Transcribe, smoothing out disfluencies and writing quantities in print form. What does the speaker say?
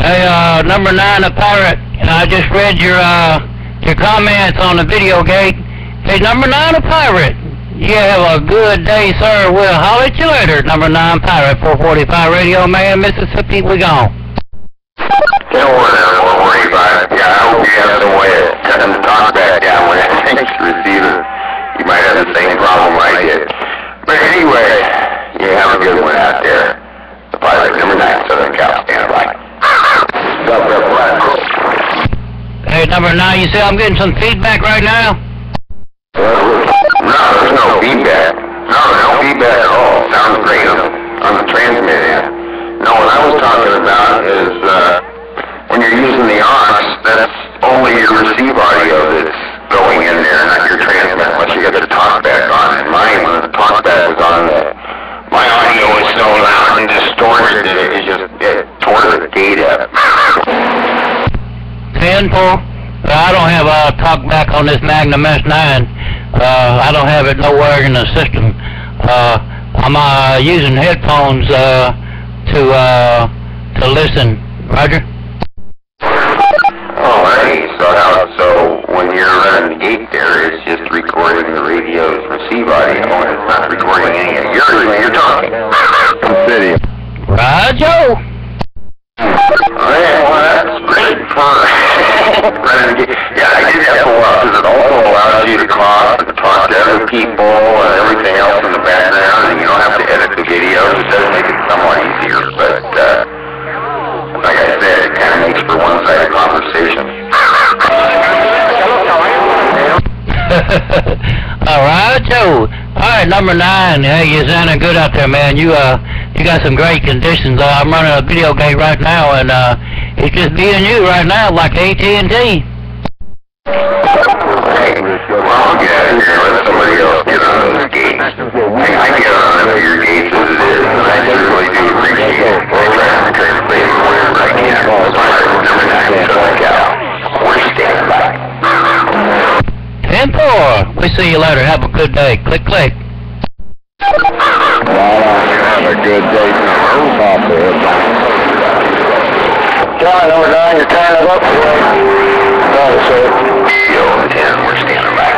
Hey, number 9, a pirate. I just read your comments on the video gate. Hey, number 9, a pirate. You have a good day, sir. We'll holler at you later. Number 9, pirate, 445 Radio Man, Mississippi. We gone. Don't worry about it. Yeah, I hope you have some way of cutting the talk back down when it takes the receiver. You might have the same problem I did. But anyway, you have a good one out there. The pirate, number 9, Southern Cal, stand by. Hey, number 9, you say I'm getting some feedback right now? No, there's no feedback. No feedback at all. Sounds great on the transmit end. No, what I was talking about is when you're using the aux, that's only your receive audio that's going in there, not your transmit, unless you get the talkback on. And mine, when the talkback was on, my audio was so loud and distorted that it just tore the data. 10-4. I don't have a talkback on this Magnum S9. I don't have it nowhere in the system. I'm using headphones to listen. Roger? Alrighty, so when you're running the gate there, it's just recording the radio's receive audio, and it's not recording any of yours when you're talking. City. Roger. Well, that's great for running the gate. Yeah, I did have to watch because it also allows you to cough and talk to other people and everything else in the background, and you don't have to edit the videos. It does make it somewhat easier, but like I said, it kind of makes for one-sided conversation. All right, Joe. All right, number 9. Hey, you're sounding good out there, man. You got some great conditions. I'm running a video gate right now, and it's just me and you right now, like AT&T. Hey, well, I'll get out of here and let somebody else get on those gates. I get on enough of your gates as it is, and I really do appreciate it. I try to translate wherever I can. Number 9, Southern Cal. We're standing by. 10-4. We see you later. Have a good day. Click, click. Have a good day from the roof off there. John, number 9, you're tying it up. No, sir. Yo, 10, we're standing by.